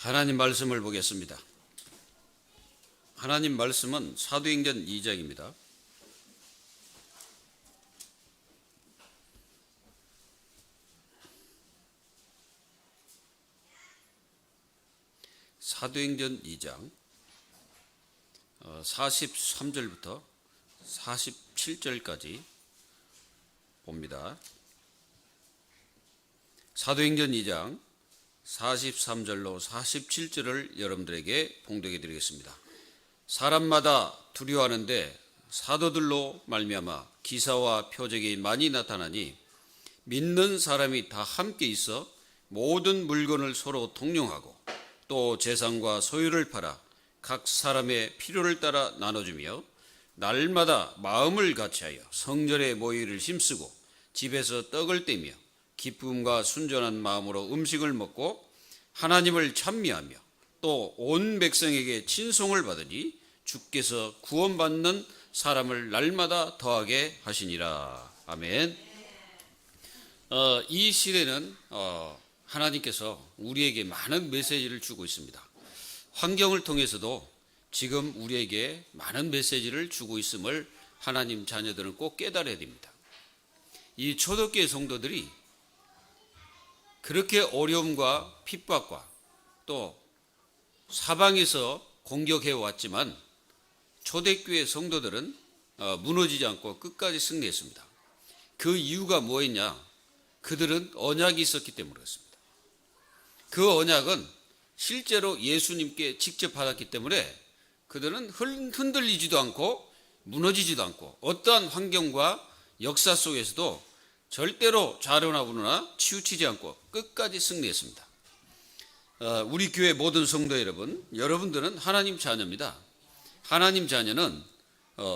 하나님 말씀을 보겠습니다. 하나님 말씀은 사도행전 2장입니다. 사도행전 2장 43절부터 47절까지 봅니다. 사도행전 2장 43절로 47절을 여러분들에게 봉독해 드리겠습니다. 사람마다 두려워하는데 사도들로 말미암아 기사와 표적이 많이 나타나니 믿는 사람이 다 함께 있어 모든 물건을 서로 통용하고 또 재산과 소유를 팔아 각 사람의 필요를 따라 나눠주며 날마다 마음을 같이하여 성전에 모이를 힘쓰고 집에서 떡을 떼며 기쁨과 순전한 마음으로 음식을 먹고 하나님을 찬미하며 또 온 백성에게 친송을 받으니 주께서 구원받는 사람을 날마다 더하게 하시니라. 아멘. 이 시대는 하나님께서 우리에게 많은 메시지를 주고 있습니다. 환경을 통해서도 지금 우리에게 많은 메시지를 주고 있음을 하나님 자녀들은 꼭 깨달아야 됩니다. 이 초대교회 성도들이 그렇게 어려움과 핍박과 또 사방에서 공격해 왔지만 초대교회 성도들은 무너지지 않고 끝까지 승리했습니다. 그 이유가 뭐였냐? 그들은 언약이 있었기 때문에 그렇습니다. 그 언약은 실제로 예수님께 직접 받았기 때문에 그들은 흔들리지도 않고 무너지지도 않고 어떠한 환경과 역사 속에서도 절대로 좌로나 우로나 치우치지 않고 끝까지 승리했습니다. 우리 교회 모든 성도 여러분, 여러분들은 하나님 자녀입니다. 하나님 자녀는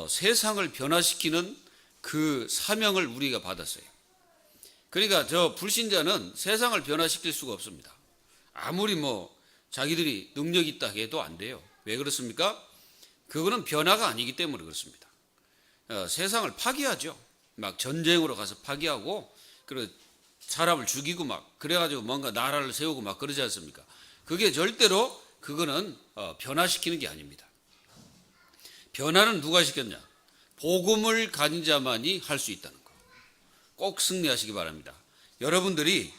세상을 변화시키는 그 사명을 우리가 받았어요. 그러니까 저 불신자는 세상을 변화시킬 수가 없습니다. 아무리 자기들이 능력 있다 해도 안 돼요. 왜 그렇습니까? 그거는 변화가 아니기 때문에 그렇습니다. 세상을 파괴하죠. 막 전쟁으로 가서 파괴하고 그리고 사람을 죽이고 막 그래가지고 뭔가 나라를 세우고 막 그러지 않습니까? 그게 절대로 그거는 변화시키는 게 아닙니다. 변화는 누가 시켰냐? 복음을 가진 자만이 할 수 있다는 거. 꼭 승리하시기 바랍니다. 여러분들이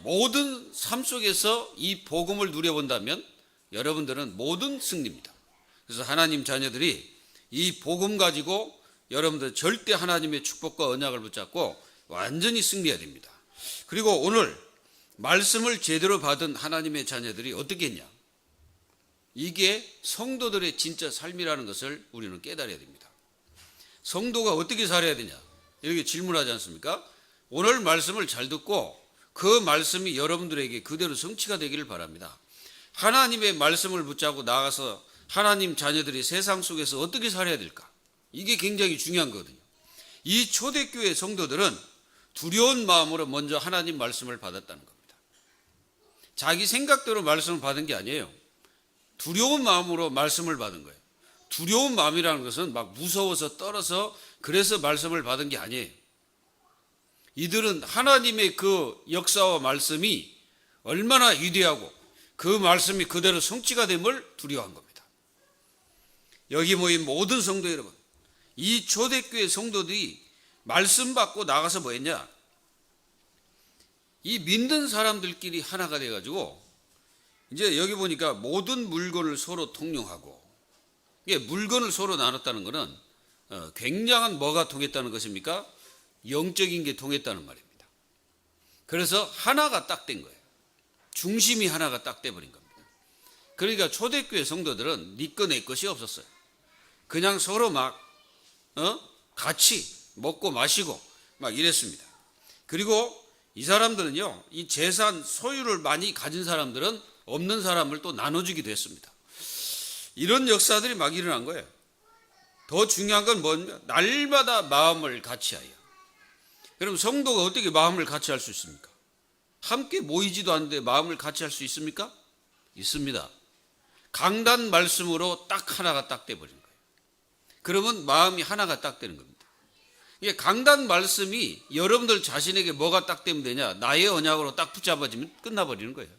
모든 삶 속에서 이 복음을 누려본다면 여러분들은 모든 승리입니다. 그래서 하나님 자녀들이 이 복음 가지고 여러분들 절대 하나님의 축복과 언약을 붙잡고 완전히 승리해야 됩니다. 그리고 오늘 말씀을 제대로 받은 하나님의 자녀들이 어떻게 했냐? 이게 성도들의 진짜 삶이라는 것을 우리는 깨달아야 됩니다. 성도가 어떻게 살아야 되냐? 이렇게 질문하지 않습니까? 오늘 말씀을 잘 듣고 그 말씀이 여러분들에게 그대로 성취가 되기를 바랍니다. 하나님의 말씀을 붙잡고 나가서 하나님 자녀들이 세상 속에서 어떻게 살아야 될까? 이게 굉장히 중요한 거거든요. 이 초대교회 성도들은 두려운 마음으로 먼저 하나님 말씀을 받았다는 겁니다. 자기 생각대로 말씀을 받은 게 아니에요. 두려운 마음으로 말씀을 받은 거예요. 두려운 마음이라는 것은 막 무서워서 떨어서 그래서 말씀을 받은 게 아니에요. 이들은 하나님의 그 역사와 말씀이 얼마나 위대하고 그 말씀이 그대로 성취가 됨을 두려워한 겁니다. 여기 모인 모든 성도 여러분, 이 초대교회 성도들이 말씀 받고 나가서 뭐 했냐? 이 믿는 사람들끼리 하나가 돼가지고 이제 여기 보니까 모든 물건을 서로 통용하고, 이게 물건을 서로 나눴다는 것은 굉장한 뭐가 통했다는 것입니까? 영적인 게 통했다는 말입니다. 그래서 하나가 딱 된 거예요. 중심이 하나가 딱 돼버린 겁니다. 그러니까 초대교회 성도들은 네 거 내 것이 없었어요. 그냥 서로 막 같이 먹고 마시고 막 이랬습니다. 그리고 이 사람들은요, 이 재산 소유를 많이 가진 사람들은 없는 사람을 또 나눠주기도 했습니다. 이런 역사들이 막 일어난 거예요. 더 중요한 건 뭐냐면 날마다 마음을 같이하여. 그럼 성도가 어떻게 마음을 같이 할 수 있습니까? 함께 모이지도 않는데 마음을 같이 할 수 있습니까? 있습니다. 강단 말씀으로 딱 하나가 딱 돼버린 거예요. 그러면 마음이 하나가 딱 되는 겁니다. 이게 강단 말씀이 여러분들 자신에게 뭐가 딱 되면 되냐? 나의 언약으로 딱 붙잡아지면 끝나버리는 거예요.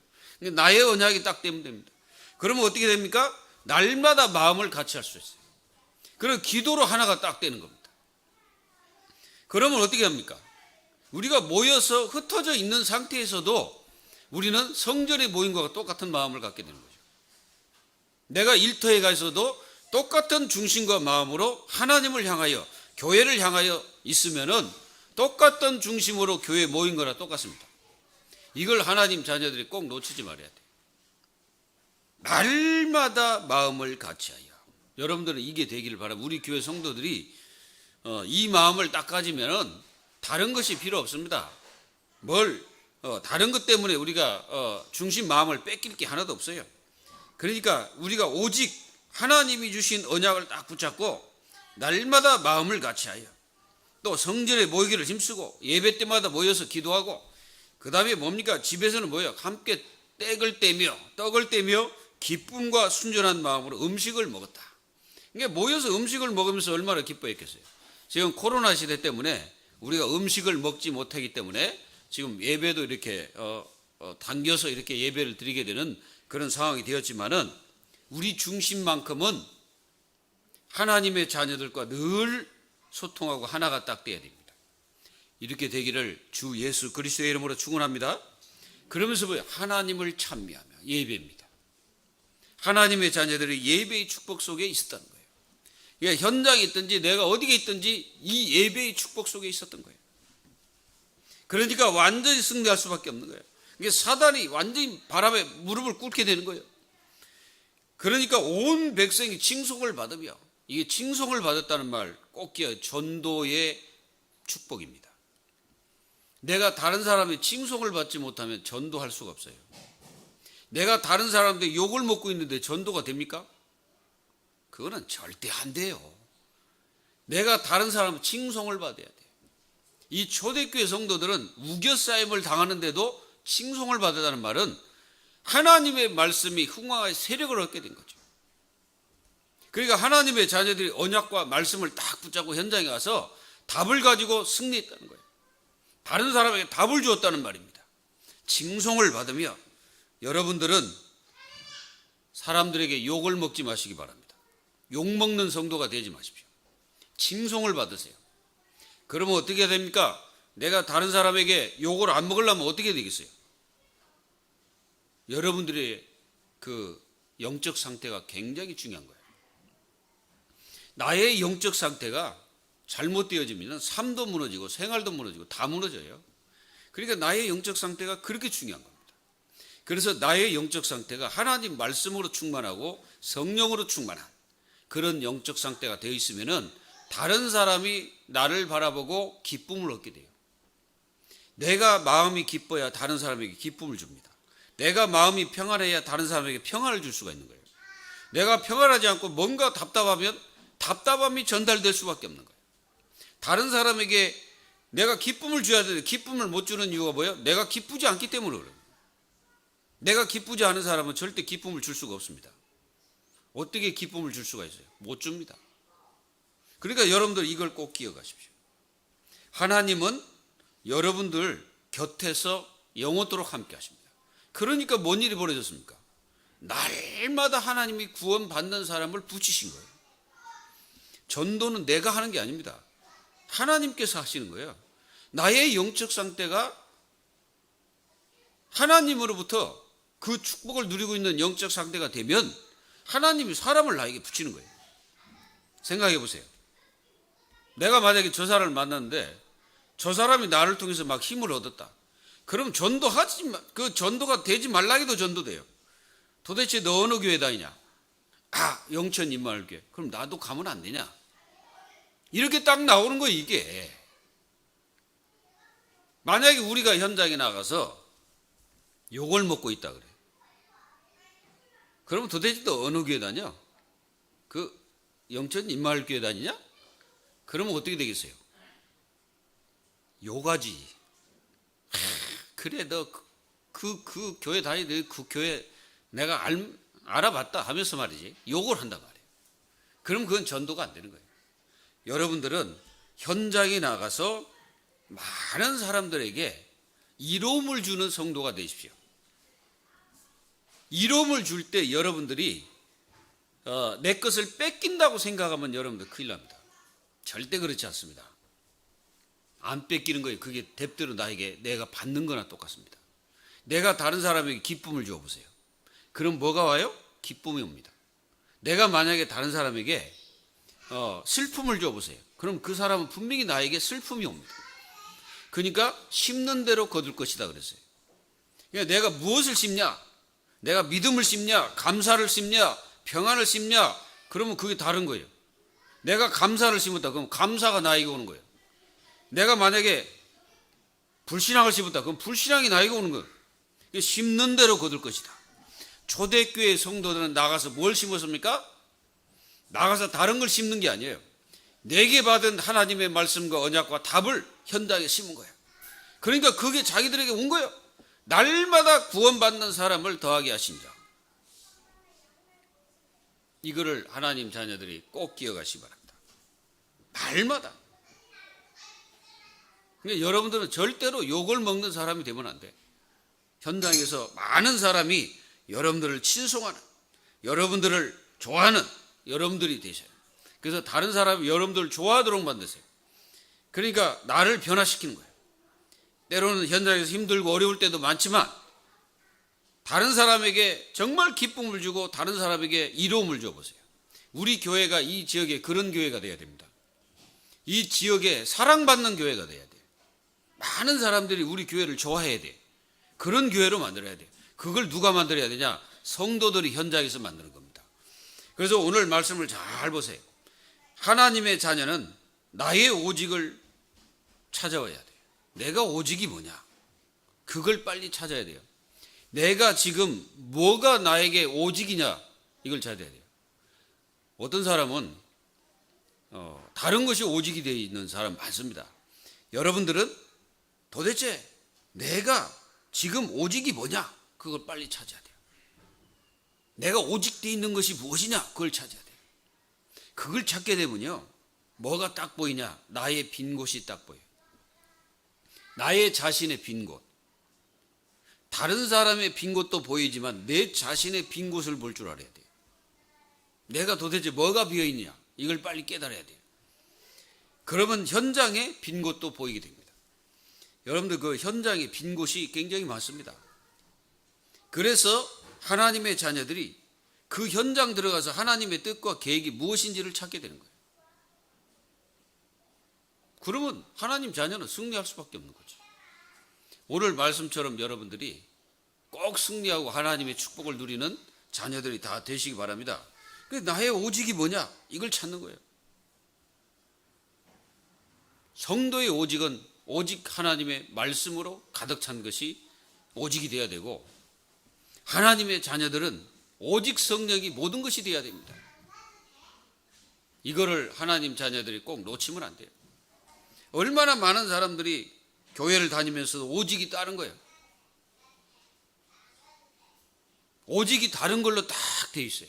나의 언약이 딱 되면 됩니다. 그러면 어떻게 됩니까? 날마다 마음을 같이 할 수 있어요. 그럼 기도로 하나가 딱 되는 겁니다. 그러면 어떻게 합니까? 우리가 모여서 흩어져 있는 상태에서도 우리는 성전에 모인 것과 똑같은 마음을 갖게 되는 거죠. 내가 일터에 가서도 똑같은 중심과 마음으로 하나님을 향하여, 교회를 향하여 있으면은 똑같은 중심으로 교회에 모인 거나 똑같습니다. 이걸 하나님 자녀들이 꼭 놓치지 말아야 돼요. 날마다 마음을 같이하여. 여러분들은 이게 되기를 바랍니다. 우리 교회 성도들이 이 마음을 딱 가지면은 다른 것이 필요 없습니다. 다른 것 때문에 우리가 중심 마음을 뺏길 게 하나도 없어요. 그러니까 우리가 오직 하나님이 주신 언약을 딱 붙잡고 날마다 마음을 같이하여 또 성전에 모이기를 힘쓰고 예배 때마다 모여서 기도하고 그 다음에 뭡니까? 집에서는 뭐예요? 함께 떡을 떼며 기쁨과 순전한 마음으로 음식을 먹었다. 그러니까 모여서 음식을 먹으면서 얼마나 기뻐했겠어요. 지금 코로나 시대 때문에 우리가 음식을 먹지 못하기 때문에 지금 예배도 이렇게 당겨서 이렇게 예배를 드리게 되는 그런 상황이 되었지만은 우리 중심만큼은 하나님의 자녀들과 늘 소통하고 하나가 딱 돼야 됩니다. 이렇게 되기를 주 예수 그리스도의 이름으로 축원합니다. 그러면서 하나님을 찬미하며 예배입니다. 하나님의 자녀들이 예배의 축복 속에 있었다는 거예요. 그러니까 현장에 있든지 내가 어디에 있든지 이 예배의 축복 속에 있었던 거예요. 그러니까 완전히 승리할 수밖에 없는 거예요. 이게 사단이 완전히 바람에 무릎을 꿇게 되는 거예요. 그러니까 온 백성이 칭송을 받으며, 이게 칭송을 받았다는 말 꼭 기억해요. 전도의 축복입니다. 내가 다른 사람의 칭송을 받지 못하면 전도할 수가 없어요. 내가 다른 사람들 욕을 먹고 있는데 전도가 됩니까? 그거는 절대 안 돼요. 내가 다른 사람 칭송을 받아야 돼요. 이 초대교회 성도들은 우겨싸임을 당하는데도 칭송을 받았다는 말은 하나님의 말씀이 흥황하여 세력을 얻게 된 거죠. 그러니까 하나님의 자녀들이 언약과 말씀을 딱 붙잡고 현장에 가서 답을 가지고 승리했다는 거예요. 다른 사람에게 답을 주었다는 말입니다. 칭송을 받으며 여러분들은 사람들에게 욕을 먹지 마시기 바랍니다. 욕먹는 성도가 되지 마십시오. 칭송을 받으세요. 그러면 어떻게 됩니까? 내가 다른 사람에게 욕을 안 먹으려면 어떻게 되겠어요? 여러분들의 그 영적 상태가 굉장히 중요한 거예요. 나의 영적 상태가 잘못되어지면 삶도 무너지고 생활도 무너지고 다 무너져요. 그러니까 나의 영적 상태가 그렇게 중요한 겁니다. 그래서 나의 영적 상태가 하나님 말씀으로 충만하고 성령으로 충만한 그런 영적 상태가 되어 있으면은 다른 사람이 나를 바라보고 기쁨을 얻게 돼요. 내가 마음이 기뻐야 다른 사람에게 기쁨을 줍니다. 내가 마음이 평안해야 다른 사람에게 평안을 줄 수가 있는 거예요. 내가 평안하지 않고 뭔가 답답하면 답답함이 전달될 수밖에 없는 거예요. 다른 사람에게 내가 기쁨을 줘야 되는데 기쁨을 못 주는 이유가 뭐예요? 내가 기쁘지 않기 때문에 그래요. 내가 기쁘지 않은 사람은 절대 기쁨을 줄 수가 없습니다. 어떻게 기쁨을 줄 수가 있어요? 못 줍니다. 그러니까 여러분들 이걸 꼭 기억하십시오. 하나님은 여러분들 곁에서 영원토록 함께 하십니다. 그러니까 뭔 일이 벌어졌습니까? 날마다 하나님이 구원받는 사람을 붙이신 거예요. 전도는 내가 하는 게 아닙니다. 하나님께서 하시는 거예요. 나의 영적 상태가 하나님으로부터 그 축복을 누리고 있는 영적 상태가 되면 하나님이 사람을 나에게 붙이는 거예요. 생각해 보세요. 내가 만약에 저 사람을 만났는데 저 사람이 나를 통해서 막 힘을 얻었다. 그럼 그 전도가 되지 말라기도 전도돼요. 도대체 너 어느 교회 다니냐? 영천 임마을교회. 그럼 나도 가면 안 되냐? 이렇게 딱 나오는 거예요, 이게. 만약에 우리가 현장에 나가서 욕을 먹고 있다 그래. 그러면 도대체 너 어느 교회 다녀? 그 영천 임마을교회 다니냐? 그러면 어떻게 되겠어요? 욕하지. 그래 너 그 교회 다니는데 그 교회 내가 알아봤다 하면서 말이지 욕을 한단 말이에요. 그럼 그건 전도가 안 되는 거예요. 여러분들은 현장에 나가서 많은 사람들에게 이로움을 주는 성도가 되십시오. 이로움을 줄 때 여러분들이 내 것을 뺏긴다고 생각하면 여러분들 큰일 납니다. 절대 그렇지 않습니다. 안 뺏기는 거예요. 그게 대대로 나에게 내가 받는 거나 똑같습니다. 내가 다른 사람에게 기쁨을 줘보세요. 그럼 뭐가 와요? 기쁨이 옵니다. 내가 만약에 다른 사람에게 슬픔을 줘보세요. 그럼 그 사람은 분명히 나에게 슬픔이 옵니다. 그러니까 심는 대로 거둘 것이다 그랬어요. 그러니까 내가 무엇을 심냐? 내가 믿음을 심냐? 감사를 심냐? 평안을 심냐? 그러면 그게 다른 거예요. 내가 감사를 심었다. 그럼 감사가 나에게 오는 거예요. 내가 만약에 불신앙을 심었다. 그럼 불신앙이 나에게 오는 거예요. 심는 대로 거둘 것이다. 초대교회 성도들은 나가서 뭘 심었습니까? 나가서 다른 걸 심는 게 아니에요. 내게 받은 하나님의 말씀과 언약과 답을 현장에 심은 거예요. 그러니까 그게 자기들에게 온 거예요. 날마다 구원받는 사람을 더하게 하신 자. 이거를 하나님 자녀들이 꼭 기억하시기 바랍니다. 날마다. 그러니까 여러분들은 절대로 욕을 먹는 사람이 되면 안 돼. 현장에서 많은 사람이 여러분들을 친송하는, 여러분들을 좋아하는 여러분들이 되셔요. 그래서 다른 사람이 여러분들을 좋아하도록 만드세요. 그러니까 나를 변화시키는 거예요. 때로는 현장에서 힘들고 어려울 때도 많지만 다른 사람에게 정말 기쁨을 주고 다른 사람에게 이로움을 줘보세요. 우리 교회가 이 지역에 그런 교회가 돼야 됩니다. 이 지역에 사랑받는 교회가 돼야 돼요. 많은 사람들이 우리 교회를 좋아해야 돼요. 그런 교회로 만들어야 돼요. 그걸 누가 만들어야 되냐? 성도들이 현장에서 만드는 겁니다. 그래서 오늘 말씀을 잘 보세요. 하나님의 자녀는 나의 오직을 찾아와야 돼요. 내가 오직이 뭐냐? 그걸 빨리 찾아야 돼요. 내가 지금 뭐가 나에게 오직이냐? 이걸 찾아야 돼요. 어떤 사람은 다른 것이 오직이 되어 있는 사람 많습니다. 여러분들은 도대체 내가 지금 오직이 뭐냐? 그걸 빨리 찾아야 돼요. 내가 오직되어 있는 것이 무엇이냐? 그걸 찾아야 돼요. 그걸 찾게 되면요. 뭐가 딱 보이냐? 나의 빈 곳이 딱 보여요. 나의 자신의 빈 곳. 다른 사람의 빈 곳도 보이지만 내 자신의 빈 곳을 볼 줄 알아야 돼요. 내가 도대체 뭐가 비어있냐? 이걸 빨리 깨달아야 돼요. 그러면 현장에 빈 곳도 보이게 됩니다. 여러분들 그 현장에 빈 곳이 굉장히 많습니다. 그래서 하나님의 자녀들이 그 현장 들어가서 하나님의 뜻과 계획이 무엇인지를 찾게 되는 거예요. 그러면 하나님 자녀는 승리할 수밖에 없는 거죠. 오늘 말씀처럼 여러분들이 꼭 승리하고 하나님의 축복을 누리는 자녀들이 다 되시기 바랍니다. 나의 오직이 뭐냐? 이걸 찾는 거예요. 성도의 오직은 오직 하나님의 말씀으로 가득 찬 것이 오직이 되어야 되고, 하나님의 자녀들은 오직 성령이 모든 것이 되어야 됩니다. 이거를 하나님 자녀들이 꼭 놓치면 안 돼요. 얼마나 많은 사람들이 교회를 다니면서도 오직이 다른 거예요. 오직이 다른 걸로 딱 돼 있어요.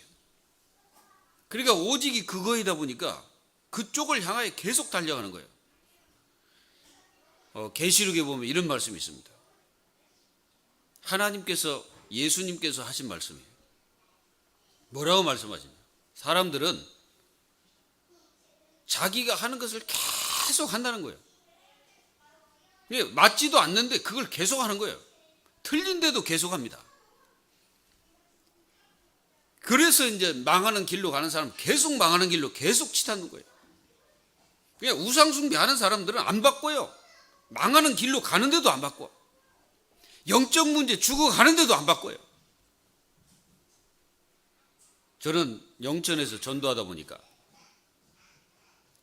그러니까 오직이 그거이다 보니까 그쪽을 향하여 계속 달려가는 거예요. 계시록에 보면 이런 말씀이 있습니다. 하나님께서 예수님께서 하신 말씀이에요. 뭐라고 말씀하시냐? 사람들은 자기가 하는 것을 계속 한다는 거예요. 맞지도 않는데 그걸 계속 하는 거예요. 틀린데도 계속 합니다. 그래서 이제 망하는 길로 가는 사람은 계속 망하는 길로 계속 치닫는 거예요. 그냥 우상숭배하는 사람들은 안 바꿔요. 망하는 길로 가는데도 안 바꿔. 영적 문제 죽어가는데도 안 바꿔요. 저는 영천에서 전도하다 보니까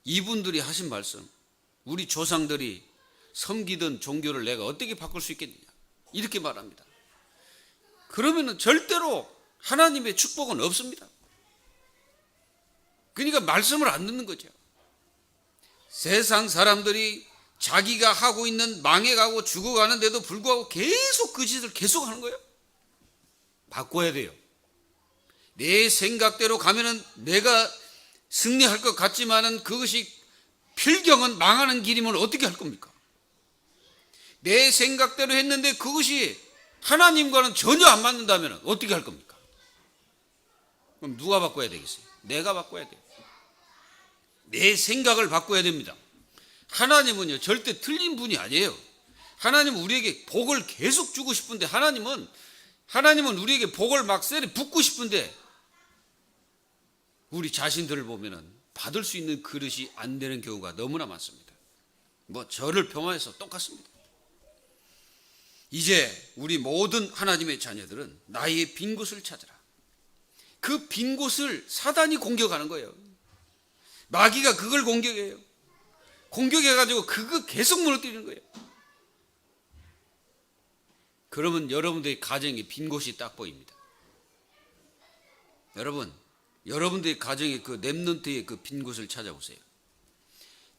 이분들이 하신 말씀, 우리 조상들이 섬기던 종교를 내가 어떻게 바꿀 수 있겠느냐, 이렇게 말합니다. 그러면은 절대로 하나님의 축복은 없습니다. 그러니까 말씀을 안 듣는 거죠. 세상 사람들이 자기가 하고 있는 망해가고 죽어가는데도 불구하고 계속 그 짓을 계속 하는 거예요. 바꿔야 돼요. 내 생각대로 가면은 내가 승리할 것 같지만은 그것이 필경은 망하는 길이면 어떻게 할 겁니까? 내 생각대로 했는데 그것이 하나님과는 전혀 안 맞는다면 어떻게 할 겁니까? 그럼 누가 바꿔야 되겠어요? 내가 바꿔야 돼요. 내 생각을 바꿔야 됩니다. 하나님은요, 절대 틀린 분이 아니에요. 하나님은 우리에게 복을 계속 주고 싶은데, 하나님은 우리에게 복을 막 세리 붓고 싶은데, 우리 자신들을 보면은 받을 수 있는 그릇이 안 되는 경우가 너무나 많습니다. 저를 평화해서 똑같습니다. 이제 우리 모든 하나님의 자녀들은 나의 빈 곳을 찾아라. 그 빈 곳을 사단이 공격하는 거예요. 마귀가 그걸 공격해요. 공격해가지고 그거 계속 무너뜨리는 거예요. 그러면 여러분들의 가정에 빈 곳이 딱 보입니다. 여러분들의 가정의 그 렘넌트의 그 빈 곳을 찾아보세요.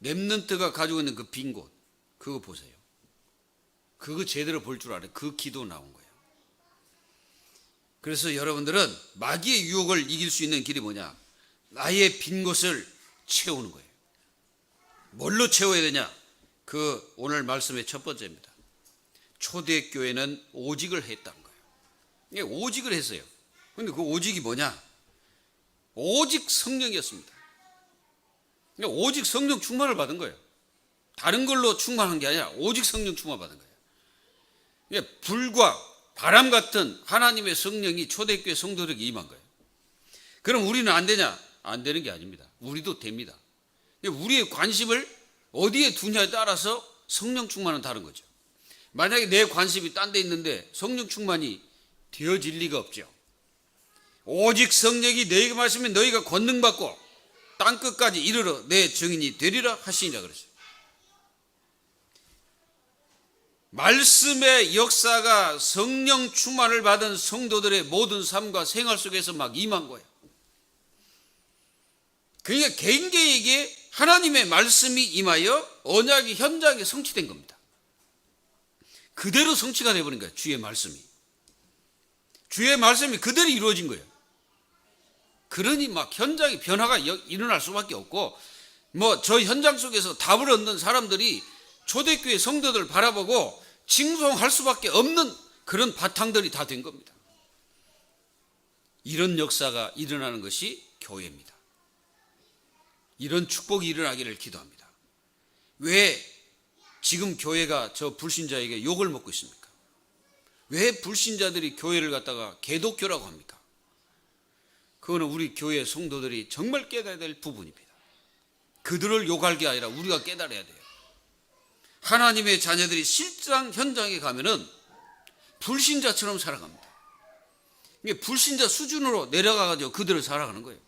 렘넌트가 가지고 있는 그 빈 곳, 그거 보세요. 그거 제대로 볼 줄 알아요. 그 기도 나온 거예요. 그래서 여러분들은 마귀의 유혹을 이길 수 있는 길이 뭐냐? 나의 빈 곳을 채우는 거예요. 뭘로 채워야 되냐? 그 오늘 말씀의 첫 번째입니다. 초대교회는 오직을 했다는 거예요. 오직을 했어요. 그런데 그 오직이 뭐냐? 오직 성령이었습니다. 오직 성령 충만을 받은 거예요. 다른 걸로 충만한 게 아니라 오직 성령 충만 받은 거예요. 불과 바람 같은 하나님의 성령이 초대교회 성도들에게 임한 거예요. 그럼 우리는 안 되냐? 안 되는 게 아닙니다. 우리도 됩니다. 우리의 관심을 어디에 두냐에 따라서 성령 충만은 다른 거죠. 만약에 내 관심이 딴 데 있는데 성령 충만이 되어질 리가 없죠. 오직 성령이 너희에게 말씀하면 너희가 권능받고 땅끝까지 이르러 내 증인이 되리라 하시니라 그랬어요. 말씀의 역사가 성령 충만을 받은 성도들의 모든 삶과 생활 속에서 막 임한 거예요. 그러니까 개인에게 하나님의 말씀이 임하여 언약이 현장에 성취된 겁니다. 그대로 성취가 되어버린 거예요. 주의 말씀이 그대로 이루어진 거예요. 그러니 막 현장에 변화가 일어날 수밖에 없고, 저 현장 속에서 답을 얻는 사람들이 초대교회 성도들을 바라보고 칭송할 수밖에 없는 그런 바탕들이 다 된 겁니다. 이런 역사가 일어나는 것이 교회입니다. 이런 축복이 일어나기를 기도합니다. 왜 지금 교회가 저 불신자에게 욕을 먹고 있습니까? 왜 불신자들이 교회를 갖다가 개독교라고 합니까? 그거는 우리 교회 성도들이 정말 깨달아야 될 부분입니다. 그들을 욕할 게 아니라 우리가 깨달아야 돼요. 하나님의 자녀들이 실상 현장에 가면은 불신자처럼 살아갑니다. 이게 불신자 수준으로 내려가가지고 그들을 살아가는 거예요.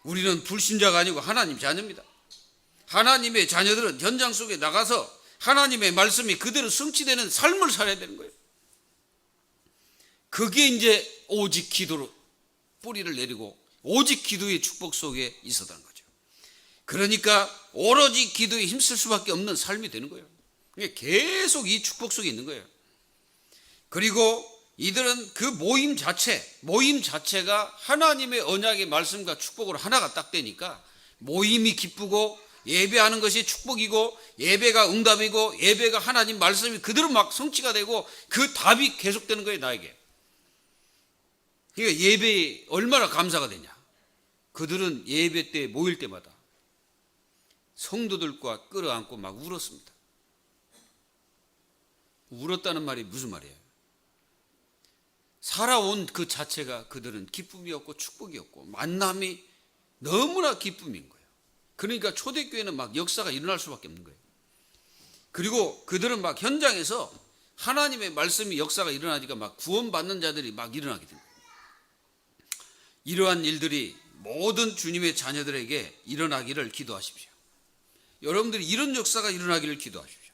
우리는 불신자가 아니고 하나님 자녀입니다. 하나님의 자녀들은 현장 속에 나가서 하나님의 말씀이 그대로 성취되는 삶을 살아야 되는 거예요. 그게 이제 오직 기도로 뿌리를 내리고 오직 기도의 축복 속에 있었다는 거죠. 그러니까 오로지 기도에 힘쓸 수밖에 없는 삶이 되는 거예요. 계속 이 축복 속에 있는 거예요. 그리고 이들은 그 모임 자체가 하나님의 언약의 말씀과 축복으로 하나가 딱 되니까 모임이 기쁘고 예배하는 것이 축복이고 예배가 응답이고 예배가 하나님 말씀이 그대로 막 성취가 되고 그 답이 계속되는 거예요, 나에게. 그러니까 예배에 얼마나 감사가 되냐. 그들은 예배 때 모일 때마다 성도들과 끌어안고 막 울었습니다. 울었다는 말이 무슨 말이에요? 살아온 그 자체가 그들은 기쁨이었고 축복이었고 만남이 너무나 기쁨인 거예요. 그러니까 초대교회는 막 역사가 일어날 수밖에 없는 거예요. 그리고 그들은 막 현장에서 하나님의 말씀이 역사가 일어나니까 막 구원받는 자들이 막 일어나게 된 거예요. 이러한 일들이 모든 주님의 자녀들에게 일어나기를 기도하십시오. 여러분들이 이런 역사가 일어나기를 기도하십시오.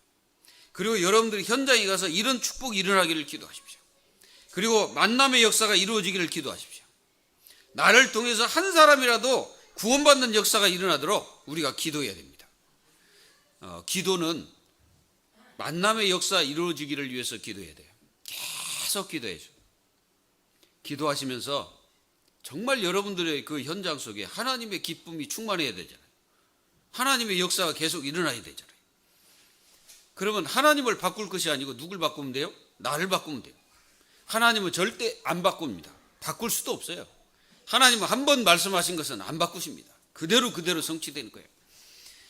그리고 여러분들이 현장에 가서 이런 축복이 일어나기를 기도하십시오. 그리고 만남의 역사가 이루어지기를 기도하십시오. 나를 통해서 한 사람이라도 구원받는 역사가 일어나도록 우리가 기도해야 됩니다. 기도는 만남의 역사 이루어지기를 위해서 기도해야 돼요. 계속 기도해야죠. 기도하시면서 정말 여러분들의 그 현장 속에 하나님의 기쁨이 충만해야 되잖아요. 하나님의 역사가 계속 일어나야 되잖아요. 그러면 하나님을 바꿀 것이 아니고 누굴 바꾸면 돼요? 나를 바꾸면 돼요. 하나님은 절대 안 바꿉니다. 바꿀 수도 없어요. 하나님은 한 번 말씀하신 것은 안 바꾸십니다. 그대로 성취되는 거예요.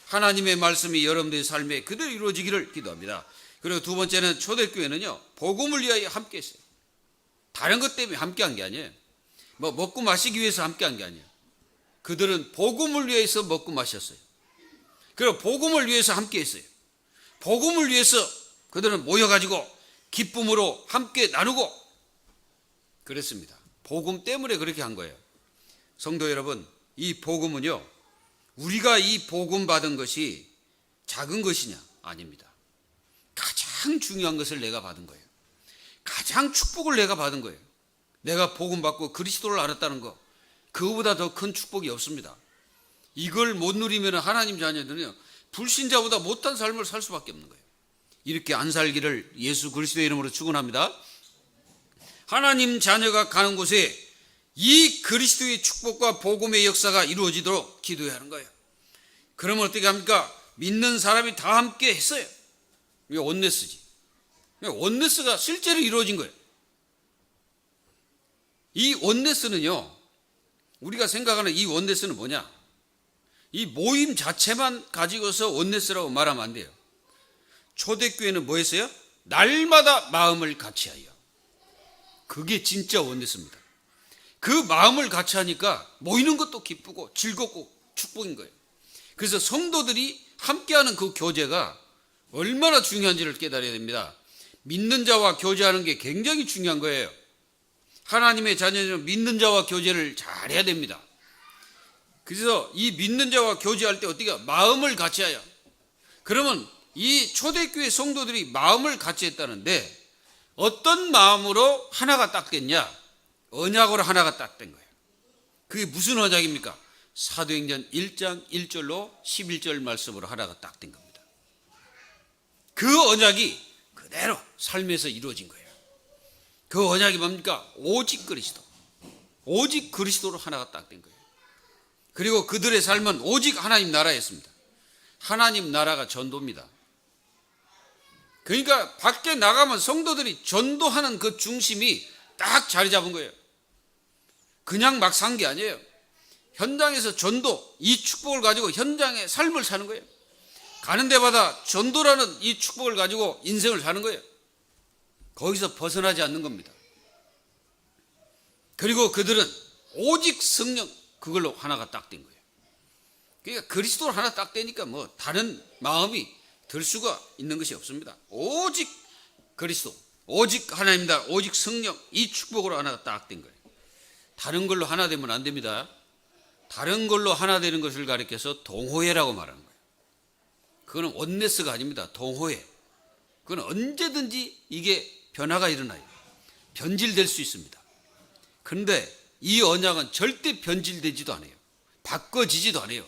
하나님의 말씀이 여러분들의 삶에 그대로 이루어지기를 기도합니다. 그리고 두 번째는 초대교회는요, 복음을 위하여 함께 했어요. 다른 것 때문에 함께 한 게 아니에요. 뭐 먹고 마시기 위해서 함께 한 게 아니에요. 그들은 복음을 위해서 먹고 마셨어요. 그리고 복음을 위해서 함께 했어요. 복음을 위해서 그들은 모여가지고 기쁨으로 함께 나누고 그랬습니다. 복음 때문에 그렇게 한 거예요. 성도 여러분, 이 복음은요, 우리가 이 복음 받은 것이 작은 것이냐? 아닙니다. 가장 중요한 것을 내가 받은 거예요. 가장 축복을 내가 받은 거예요. 내가 복음 받고 그리스도를 알았다는 거, 그거보다 더 큰 축복이 없습니다. 이걸 못 누리면 하나님 자녀들은요, 불신자보다 못한 삶을 살 수밖에 없는 거예요. 이렇게 안 살기를 예수 그리스도의 이름으로 축원합니다. 하나님 자녀가 가는 곳에 이 그리스도의 축복과 복음의 역사가 이루어지도록 기도해야 하는 거예요. 그러면 어떻게 합니까? 믿는 사람이 다 함께 했어요. 이게 원네스지. 원네스가 실제로 이루어진 거예요. 이 원네스는요, 우리가 생각하는 이 원네스는 뭐냐? 이 모임 자체만 가지고서 원네스라고 말하면 안 돼요. 초대교회는 뭐 했어요? 날마다 마음을 같이 하여. 그게 진짜 원네스입니다. 그 마음을 같이 하니까 모이는 것도 기쁘고 즐겁고 축복인 거예요. 그래서 성도들이 함께하는 그 교제가 얼마나 중요한지를 깨달아야 됩니다. 믿는 자와 교제하는 게 굉장히 중요한 거예요. 하나님의 자녀는 믿는 자와 교제를 잘해야 됩니다. 그래서 이 믿는 자와 교제할 때 어떻게 마음을 같이 하여. 그러면 이 초대교회 성도들이 마음을 같이 했다는데 어떤 마음으로 하나가 딱 됐냐? 언약으로 하나가 딱 된 거예요. 그게 무슨 언약입니까? 사도행전 1장 1절로 11절 말씀으로 하나가 딱 된 겁니다. 그 언약이 그대로 삶에서 이루어진 거예요. 그 언약이 뭡니까? 오직 그리스도. 오직 그리스도로 하나가 딱 된 거예요. 그리고 그들의 삶은 오직 하나님 나라였습니다. 하나님 나라가 전도입니다. 그러니까 밖에 나가면 성도들이 전도하는 그 중심이 딱 자리 잡은 거예요. 그냥 막 산 게 아니에요. 현장에서 전도, 이 축복을 가지고 현장의 삶을 사는 거예요. 가는 데마다 전도라는 이 축복을 가지고 인생을 사는 거예요. 거기서 벗어나지 않는 겁니다. 그리고 그들은 오직 성령, 그걸로 하나가 딱 된 거예요. 그러니까 그리스도로 하나 딱 되니까 뭐 다른 마음이 들 수가 있는 것이 없습니다. 오직 그리스도, 오직 하나님이다, 오직 성령, 이 축복으로 하나가 딱 된 거예요. 다른 걸로 하나 되면 안 됩니다. 다른 걸로 하나 되는 것을 가리켜서 동호회라고 말하는 거예요. 그거는 원네스가 아닙니다. 동호회. 그건 언제든지 이게 변화가 일어나요. 변질될 수 있습니다. 그런데 이 언약은 절대 변질되지도 않아요. 바꿔지지도 않아요.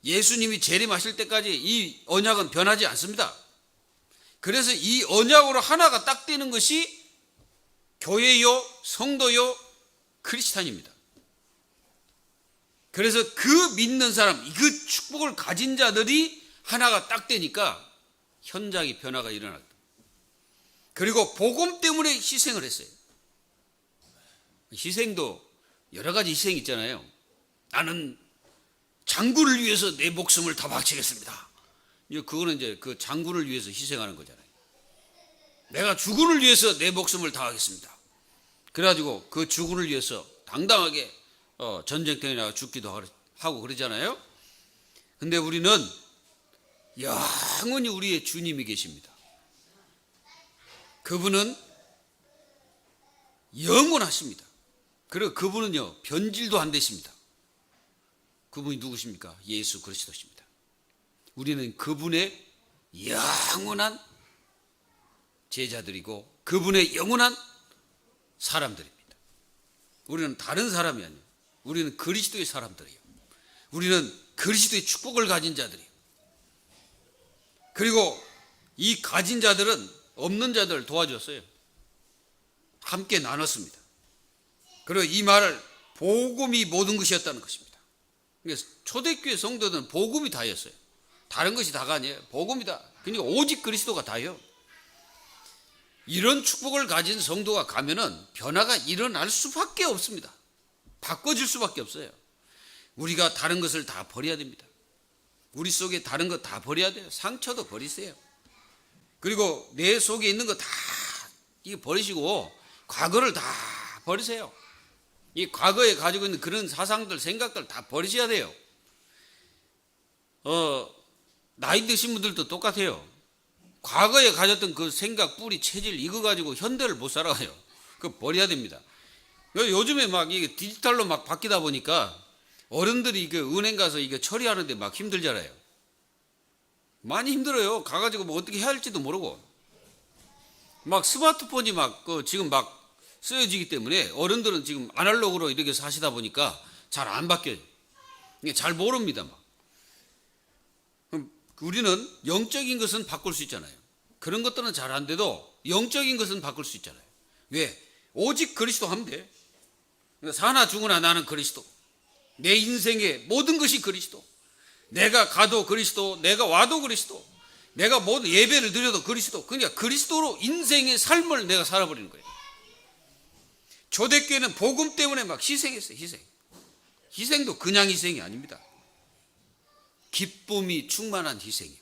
예수님이 재림하실 때까지 이 언약은 변하지 않습니다. 그래서 이 언약으로 하나가 딱 되는 것이 교회요, 성도요, 크리스찬입니다. 그래서 그 믿는 사람, 그 축복을 가진 자들이 하나가 딱 되니까 현장의 변화가 일어났다. 그리고 복음 때문에 희생을 했어요. 희생도 여러 가지 희생이 있잖아요. 나는 장군을 위해서 내 목숨을 다 바치겠습니다. 그거는 이제 그 장군을 위해서 희생하는 거잖아요. 내가 주군을 위해서 내 목숨을 다하겠습니다. 그래가지고 그 주군을 위해서 당당하게 전쟁터에 나가 죽기도 하고 그러잖아요. 근데 우리는 영원히 우리의 주님이 계십니다. 그분은 영원하십니다. 그리고 그분은요, 변질도 안 되십니다. 그분이 누구십니까? 예수 그리스도십니다. 우리는 그분의 영원한 제자들이고 그분의 영원한 사람들입니다. 우리는 다른 사람이 아니에요. 우리는 그리스도의 사람들이에요. 우리는 그리스도의 축복을 가진 자들이에요. 그리고 이 가진 자들은 없는 자들을 도와줬어요. 함께 나눴습니다. 그리고 이 말을 복음이 모든 것이었다는 것입니다. 그러니까 초대교회 성도들은 복음이 다였어요. 다른 것이 다가 아니에요. 복음이다. 그러니까 오직 그리스도가 다요. 이런 축복을 가진 성도가 가면은 변화가 일어날 수밖에 없습니다. 바꿔줄 수밖에 없어요. 우리가 다른 것을 다 버려야 됩니다. 우리 속에 다른 것 다 버려야 돼요. 상처도 버리세요. 그리고 내 속에 있는 거 다 버리시고 과거를 다 버리세요. 이 과거에 가지고 있는 그런 사상들, 생각들 다 버리셔야 돼요. 나이 드신 분들도 똑같아요. 과거에 가졌던 그 생각, 뿌리, 체질 이거 가지고 현대를 못 살아가요. 그거 버려야 됩니다. 요즘에 막 이게 디지털로 막 바뀌다 보니까 어른들이 그 은행 가서 이게 처리하는데 막 힘들잖아요. 많이 힘들어요. 가가지고 뭐 어떻게 해야 할지도 모르고. 막 스마트폰이 막 지금 막 쓰여지기 때문에 어른들은 지금 아날로그로 이렇게 사시다 보니까 잘 안 바뀌어요. 잘 모릅니다. 막. 그럼 우리는 영적인 것은 바꿀 수 있잖아요. 그런 것들은 잘 안 돼도 영적인 것은 바꿀 수 있잖아요. 왜? 오직 그리스도 하면 돼. 사나 죽으나 나는 그리스도. 내 인생의 모든 것이 그리스도. 내가 가도 그리스도, 내가 와도 그리스도, 내가 모든 예배를 드려도 그리스도. 그러니까 그리스도로 인생의 삶을 내가 살아버리는 거예요. 초대교회는 복음 때문에 막 희생했어요. 희생도 그냥 희생이 아닙니다. 기쁨이 충만한 희생이에요.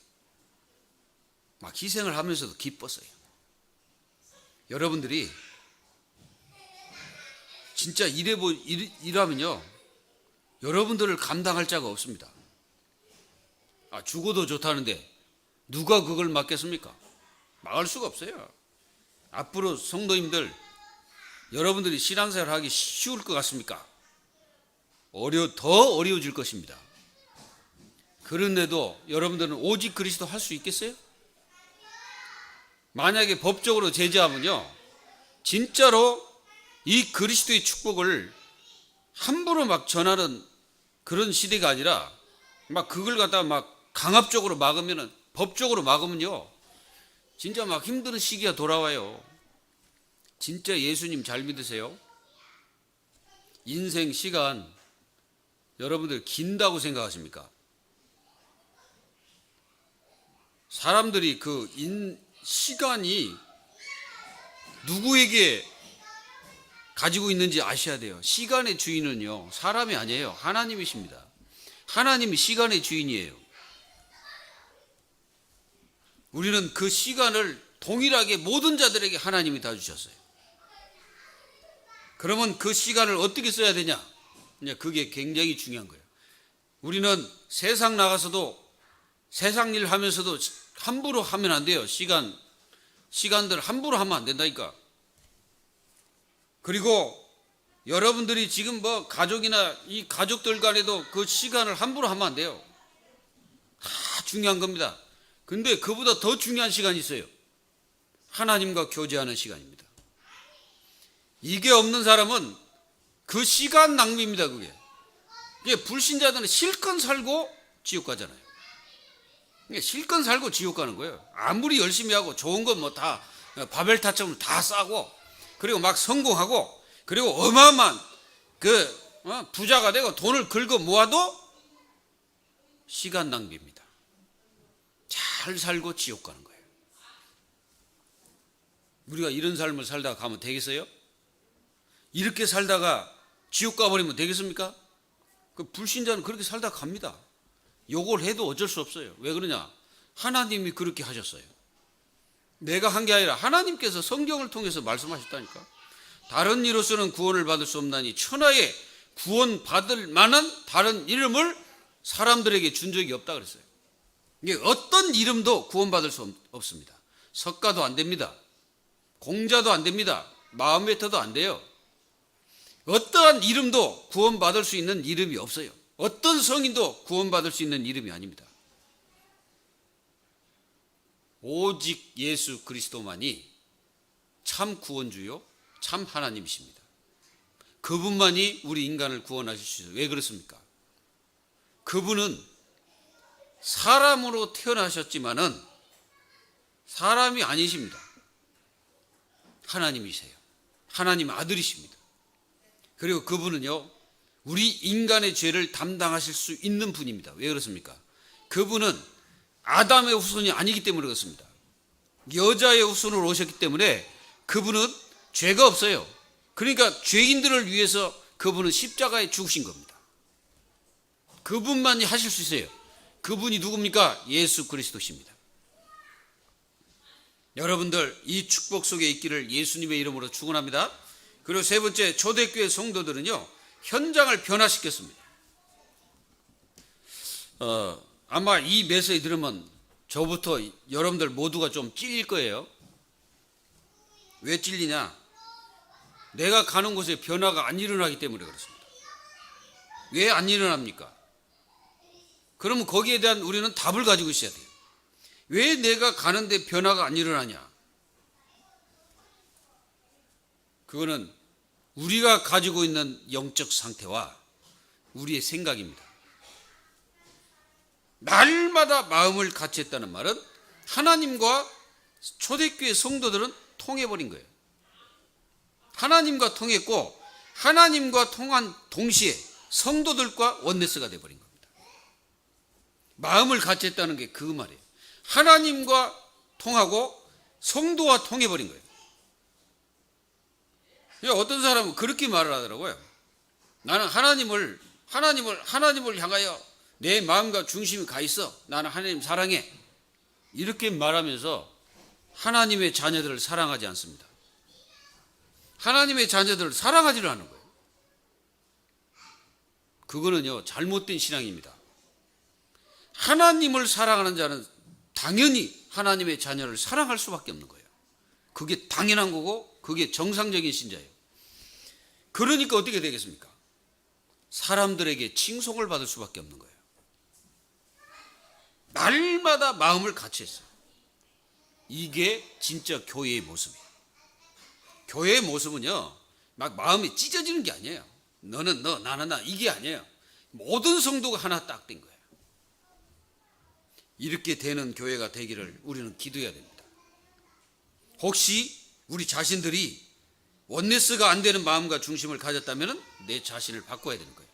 막 희생을 하면서도 기뻤어요. 여러분들이 진짜 이러면요, 여러분들을 감당할 자가 없습니다. 죽어도 좋다는데 누가 그걸 막겠습니까? 막을 수가 없어요. 앞으로 성도님들, 여러분들이 신앙생활 하기 쉬울 것 같습니까? 더 어려워질 것입니다. 그런데도 여러분들은 오직 그리스도 할 수 있겠어요? 만약에 법적으로 제재하면요, 진짜로 이 그리스도의 축복을 함부로 막 전하는 그런 시대가 아니라 막 그걸 갖다가 막 강압적으로 막으면은, 법적으로 막으면요, 진짜 막 힘든 시기가 돌아와요. 진짜 예수님 잘 믿으세요? 인생 시간 여러분들 긴다고 생각하십니까? 사람들이 시간이 누구에게 가지고 있는지 아셔야 돼요. 시간의 주인은요, 사람이 아니에요. 하나님이십니다. 하나님이 시간의 주인이에요. 우리는 그 시간을 동일하게 모든 자들에게 하나님이 다 주셨어요. 그러면 그 시간을 어떻게 써야 되냐? 그게 굉장히 중요한 거예요. 우리는 세상 나가서도 세상 일 하면서도 함부로 하면 안 돼요. 시간들 함부로 하면 안 된다니까. 그리고 여러분들이 지금 뭐 가족이나 이 가족들 간에도 그 시간을 함부로 하면 안 돼요. 중요한 겁니다. 근데 그보다 더 중요한 시간이 있어요. 하나님과 교제하는 시간입니다. 이게 없는 사람은 그 시간 낭비입니다. 그게 불신자들은 실컷 살고 지옥 가잖아요. 실컷 살고 지옥 가는 거예요. 아무리 열심히 하고 좋은 건 뭐 다 바벨탑처럼 다 싸고, 그리고 막 성공하고, 그리고 어마어마한 부자가 되고 돈을 긁어 모아도 시간 낭비입니다. 잘 살고 지옥 가는 거예요. 우리가 이런 삶을 살다가 가면 되겠어요? 이렇게 살다가 지옥 가버리면 되겠습니까? 그 불신자는 그렇게 살다가 갑니다. 욕을 해도 어쩔 수 없어요. 왜 그러냐? 하나님이 그렇게 하셨어요. 내가 한 게 아니라 하나님께서 성경을 통해서 말씀하셨다니까. 다른 이로서는 구원을 받을 수 없나니 천하에 구원받을 만한 다른 이름을 사람들에게 준 적이 없다 그랬어요. 이게 어떤 이름도 구원받을 수 없습니다. 석가도 안 됩니다. 공자도 안 됩니다. 마음베터도 안 돼요. 어떠한 이름도 구원받을 수 있는 이름이 없어요. 어떤 성인도 구원받을 수 있는 이름이 아닙니다. 오직 예수 그리스도만이 참 구원주요, 참 하나님이십니다. 그분만이 우리 인간을 구원하실 수 있어요. 왜 그렇습니까? 그분은 사람으로 태어나셨지만은 사람이 아니십니다. 하나님이세요. 하나님 아들이십니다. 그리고 그분은요, 우리 인간의 죄를 담당하실 수 있는 분입니다. 왜 그렇습니까? 그분은 아담의 후손이 아니기 때문에 그렇습니다. 여자의 후손으로 오셨기 때문에 그분은 죄가 없어요. 그러니까 죄인들을 위해서 그분은 십자가에 죽으신 겁니다. 그분만이 하실 수 있어요. 그분이 누굽니까? 예수 그리스도십니다. 여러분들 이 축복 속에 있기를 예수님의 이름으로 축원합니다. 그리고 세 번째, 초대교회 성도들은요, 현장을 변화시켰습니다. 아마 이 메시지 들으면 저부터 여러분들 모두가 좀 찔릴 거예요. 왜 찔리냐? 내가 가는 곳에 변화가 안 일어나기 때문에 그렇습니다. 왜 안 일어납니까? 그러면 거기에 대한 우리는 답을 가지고 있어야 돼요. 왜 내가 가는데 변화가 안 일어나냐? 그거는 우리가 가지고 있는 영적 상태와 우리의 생각입니다. 날마다 마음을 같이 했다는 말은 하나님과 초대교회 성도들은 통해버린 거예요. 하나님과 통했고 하나님과 통한 동시에 성도들과 원네스가 돼버린 겁니다. 마음을 같이 했다는 게 그 말이에요. 하나님과 통하고 성도와 통해버린 거예요. 어떤 사람은 그렇게 말을 하더라고요. 나는 하나님을 향하여 내 마음과 중심이 가 있어. 나는 하나님 사랑해. 이렇게 말하면서 하나님의 자녀들을 사랑하지 않습니다. 하나님의 자녀들을 사랑하지를 않는 거예요. 그거는요, 잘못된 신앙입니다. 하나님을 사랑하는 자는 당연히 하나님의 자녀를 사랑할 수밖에 없는 거예요. 그게 당연한 거고 그게 정상적인 신자예요. 그러니까 어떻게 되겠습니까? 사람들에게 칭송을 받을 수밖에 없는 거예요. 날마다 마음을 같이 했어요. 이게 진짜 교회의 모습이에요. 교회의 모습은요, 막 마음이 찢어지는 게 아니에요. 너는 너, 나는 나, 이게 아니에요. 모든 성도가 하나 딱 된 거예요. 이렇게 되는 교회가 되기를 우리는 기도해야 됩니다. 혹시 우리 자신들이 원네스가 안 되는 마음과 중심을 가졌다면 내 자신을 바꿔야 되는 거예요.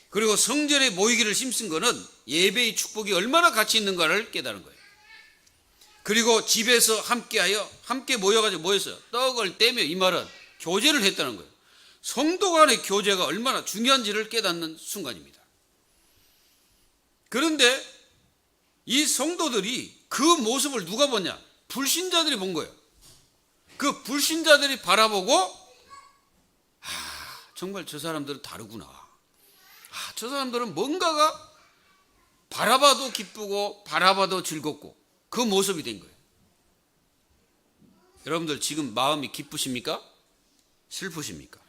그리고 성전에 모이기를 힘쓴 거는 예배의 축복이 얼마나 가치 있는가를 깨달은 거예요. 그리고 집에서 함께 모였어요. 떡을 떼며, 이 말은 교제를 했다는 거예요. 성도 간의 교제가 얼마나 중요한지를 깨닫는 순간입니다. 그런데 이 성도들이 그 모습을 누가 보냐? 불신자들이 본 거예요. 그 불신자들이 바라보고, 정말 저 사람들은 다르구나. 저 사람들은 뭔가가 바라봐도 기쁘고 바라봐도 즐겁고 그 모습이 된 거예요. 여러분들 지금 마음이 기쁘십니까? 슬프십니까?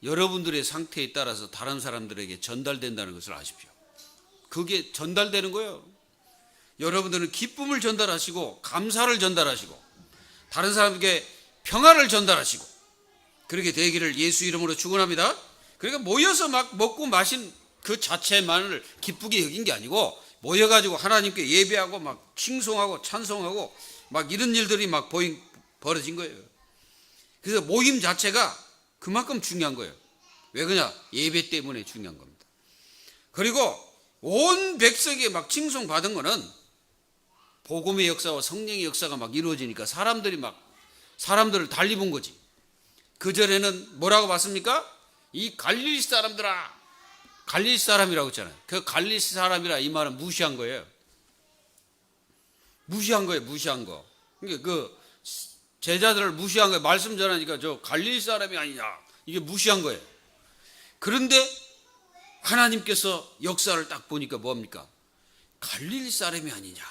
여러분들의 상태에 따라서 다른 사람들에게 전달된다는 것을 아십시오. 그게 전달되는 거예요. 여러분들은 기쁨을 전달하시고 감사를 전달하시고 다른 사람에게 평화를 전달하시고 그렇게 되기를 예수 이름으로 축원합니다. 그러니까 모여서 막 먹고 마신 그 자체만을 기쁘게 여긴 게 아니고 모여가지고 하나님께 예배하고 막 칭송하고 찬송하고 막 이런 일들이 막 벌어진 거예요. 그래서 모임 자체가 그만큼 중요한 거예요. 왜 그러냐? 예배 때문에 중요한 겁니다. 그리고 온 백성에 막 칭송 받은 거는 복음의 역사와 성령의 역사가 막 이루어지니까 사람들을 달리 본 거지. 그전에는 뭐라고 봤습니까? 이 갈릴리 사람들아, 갈릴리 사람이라고 했잖아요. 그 갈릴리 사람이라 이 말은 무시한 거예요. 무시한 거예요, 무시한 거. 그러니까 그 제자들을 무시한 거예요. 말씀 전하니까 저 갈릴리 사람이 아니냐. 이게 무시한 거예요. 그런데 하나님께서 역사를 딱 보니까 뭡니까? 갈릴리 사람이 아니냐.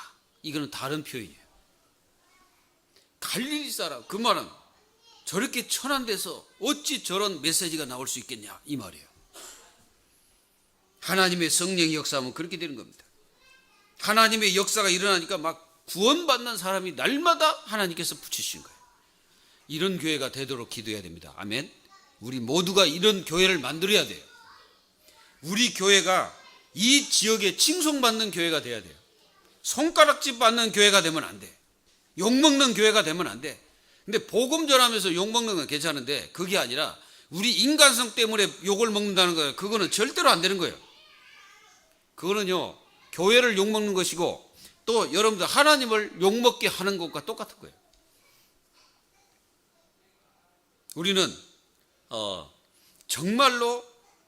이거는 다른 표현이에요. 갈릴리 사람, 그 말은 저렇게 천한 데서 어찌 저런 메시지가 나올 수 있겠냐 이 말이에요. 하나님의 성령의 역사하면 그렇게 되는 겁니다. 하나님의 역사가 일어나니까 막 구원받는 사람이 날마다 하나님께서 붙이신 거예요. 이런 교회가 되도록 기도해야 됩니다. 아멘. 우리 모두가 이런 교회를 만들어야 돼요. 우리 교회가 이 지역에 칭송받는 교회가 돼야 돼요. 손가락질 받는 교회가 되면 안 돼. 욕먹는 교회가 되면 안 돼. 근데 복음 전하면서 욕먹는 건 괜찮은데 그게 아니라 우리 인간성 때문에 욕을 먹는다는 거예요. 그거는 절대로 안 되는 거예요. 그거는요, 교회를 욕먹는 것이고 또 여러분들 하나님을 욕먹게 하는 것과 똑같은 거예요. 우리는 정말로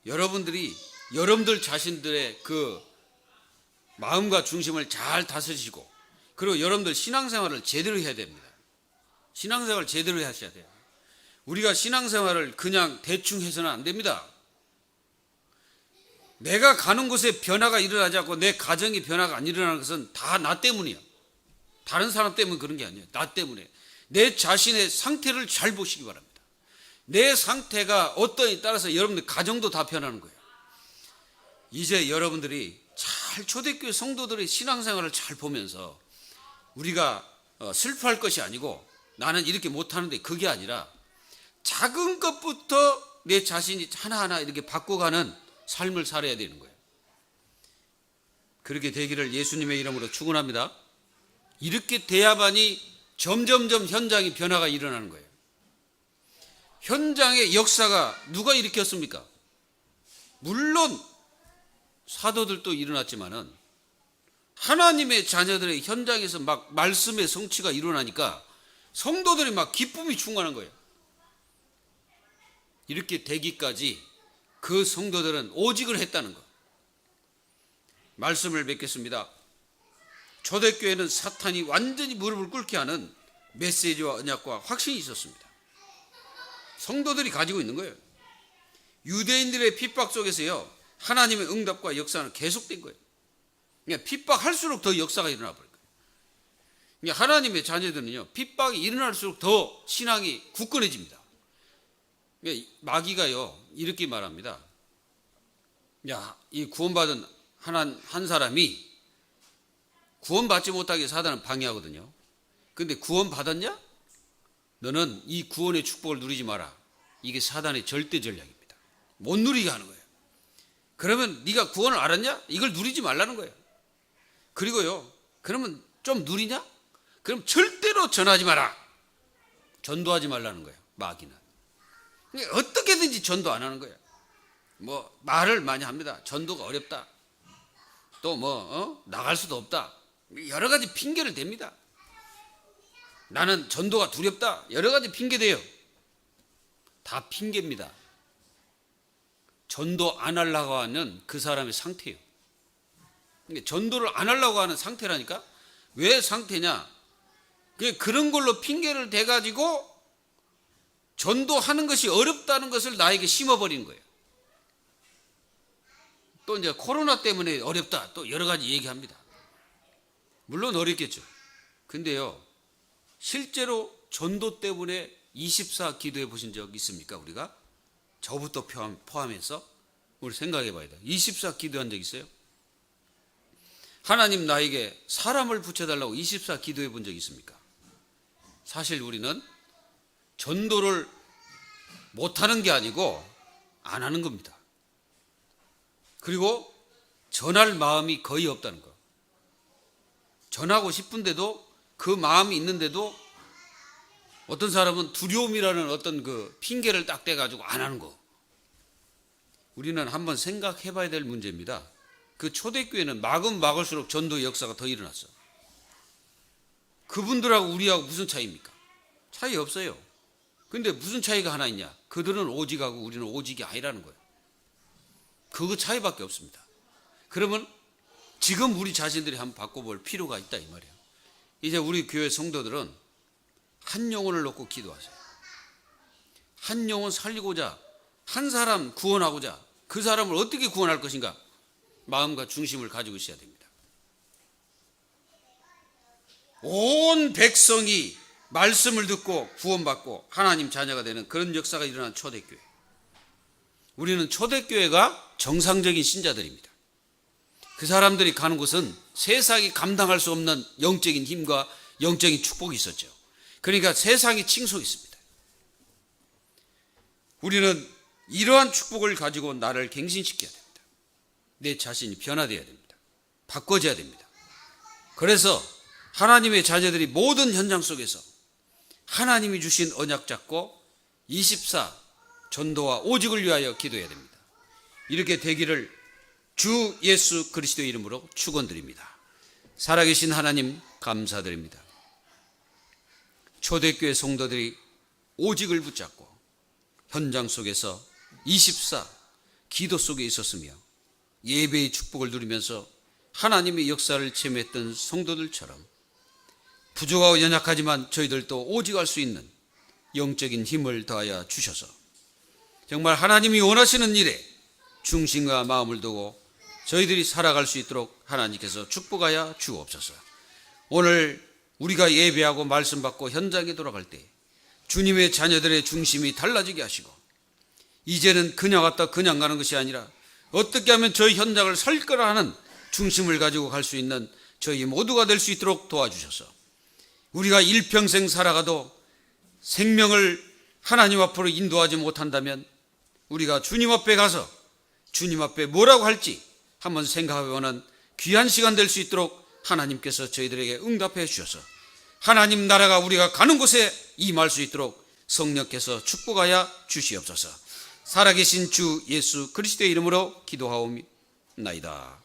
여러분들 자신들의 그 마음과 중심을 잘 다스리시고, 그리고 여러분들 신앙생활을 제대로 해야 됩니다. 신앙생활을 제대로 하셔야 돼요. 우리가 신앙생활을 그냥 대충 해서는 안 됩니다. 내가 가는 곳에 변화가 일어나지 않고 내 가정이 변화가 안 일어나는 것은 다 나 때문이야. 다른 사람 때문에 그런 게 아니에요. 나 때문에. 내 자신의 상태를 잘 보시기 바랍니다. 내 상태가 어떠냐에 따라서 여러분들 가정도 다 변하는 거예요. 이제 여러분들이 잘 초대교회 성도들의 신앙생활을 잘 보면서 우리가 슬퍼할 것이 아니고, 나는 이렇게 못하는데, 그게 아니라 작은 것부터 내 자신이 하나하나 이렇게 바꿔가는 삶을 살아야 되는 거예요. 그렇게 되기를 예수님의 이름으로 축원합니다. 이렇게 돼야만이 점점점 현장의 변화가 일어나는 거예요. 현장의 역사가 누가 일으켰습니까? 물론 사도들도 일어났지만은 하나님의 자녀들의 현장에서 막 말씀의 성취가 일어나니까 성도들이 막 기쁨이 충만한 거예요. 이렇게 되기까지 그 성도들은 오직을 했다는 것. 말씀을 맺겠습니다. 초대교회는 사탄이 완전히 무릎을 꿇게 하는 메시지와 언약과 확신이 있었습니다. 성도들이 가지고 있는 거예요. 유대인들의 핍박 속에서요, 하나님의 응답과 역사는 계속된 거예요. 그러니까 핍박할수록 더 역사가 일어나 버린 거예요. 그러니까 하나님의 자녀들은요, 핍박이 일어날수록 더 신앙이 굳건해집니다. 그러니까 마귀가요, 이렇게 말합니다. 야, 이 구원받은 한 사람이 구원받지 못하게 사단은 방해하거든요. 근데 구원받았냐? 너는 이 구원의 축복을 누리지 마라. 이게 사단의 절대 전략입니다. 못 누리게 하는 거예요. 그러면 네가 구원을 알았냐? 이걸 누리지 말라는 거예요. 그리고요, 그러면 좀 누리냐? 그럼 절대로 전하지 마라. 전도하지 말라는 거예요. 마귀는. 어떻게든지 전도 안 하는 거예요. 뭐 말을 많이 합니다. 전도가 어렵다. 또 나갈 수도 없다. 여러 가지 핑계를 댑니다. 나는 전도가 두렵다. 여러 가지 핑계 대요. 다 핑계입니다. 전도 안 하려고 하는 그 사람의 상태예요. 전도를 안 하려고 하는 상태라니까. 왜 상태냐? 그런 걸로 핑계를 대가지고 전도하는 것이 어렵다는 것을 나에게 심어버리는 거예요. 또 이제 코로나 때문에 어렵다. 또 여러 가지 얘기합니다. 물론 어렵겠죠. 근데요, 실제로 전도 때문에 24 기도해 보신 적 있습니까? 우리가? 저부터 포함해서 우리 생각해 봐야 돼요. 24 기도한 적 있어요? 하나님 나에게 사람을 붙여달라고 24 기도해 본 적 있습니까? 사실 우리는 전도를 못하는 게 아니고 안 하는 겁니다. 그리고 전할 마음이 거의 없다는 거. 전하고 싶은데도, 그 마음이 있는데도 어떤 사람은 두려움이라는 어떤 그 핑계를 딱 대가지고 안 하는 거. 우리는 한번 생각해 봐야 될 문제입니다. 그 초대교회는 막으면 막을수록 전도의 역사가 더 일어났어. 그분들하고 우리하고 무슨 차이입니까? 차이 없어요. 근데 무슨 차이가 하나 있냐? 그들은 오직하고 우리는 오직이 아니라는 거예요. 그거 차이밖에 없습니다. 그러면 지금 우리 자신들이 한번 바꿔볼 필요가 있다 이 말이에요. 이제 우리 교회 성도들은 한 영혼을 놓고 기도하세요. 한 영혼 살리고자, 한 사람 구원하고자, 그 사람을 어떻게 구원할 것인가? 마음과 중심을 가지고 있어야 됩니다. 온 백성이 말씀을 듣고 구원받고 하나님 자녀가 되는 그런 역사가 일어난 초대교회. 우리는 초대교회가 정상적인 신자들입니다. 그 사람들이 가는 곳은 세상이 감당할 수 없는 영적인 힘과 영적인 축복이 있었죠. 그러니까 세상이 칭송했습니다. 우리는 이러한 축복을 가지고 나를 갱신시켜야 됩니다. 내 자신이 변화되어야 됩니다. 바꿔져야 됩니다. 그래서 하나님의 자녀들이 모든 현장 속에서 하나님이 주신 언약 잡고 24 전도와 오직을 위하여 기도해야 됩니다. 이렇게 되기를 주 예수 그리스도의 이름으로 축원드립니다. 살아계신 하나님 감사드립니다. 초대교회 성도들이 오직을 붙잡고 현장 속에서 24 기도 속에 있었으며 예배의 축복을 누리면서 하나님의 역사를 체험했던 성도들처럼 부족하고 연약하지만 저희들도 오직할 수 있는 영적인 힘을 더하여 주셔서 정말 하나님이 원하시는 일에 중심과 마음을 두고 저희들이 살아갈 수 있도록 하나님께서 축복하여 주옵소서. 오늘 우리가 예배하고 말씀 받고 현장에 돌아갈 때 주님의 자녀들의 중심이 달라지게 하시고 이제는 그냥 왔다 그냥 가는 것이 아니라 어떻게 하면 저희 현장을 살 거라 하는 중심을 가지고 갈 수 있는 저희 모두가 될 수 있도록 도와주셔서 우리가 일평생 살아가도 생명을 하나님 앞으로 인도하지 못한다면 우리가 주님 앞에 가서 주님 앞에 뭐라고 할지 한번 생각해보는 귀한 시간 될 수 있도록 하나님께서 저희들에게 응답해 주셔서 하나님 나라가 우리가 가는 곳에 임할 수 있도록 성령께서 축복하여 주시옵소서. 살아계신 주 예수 그리스도의 이름으로 기도하옵나이다.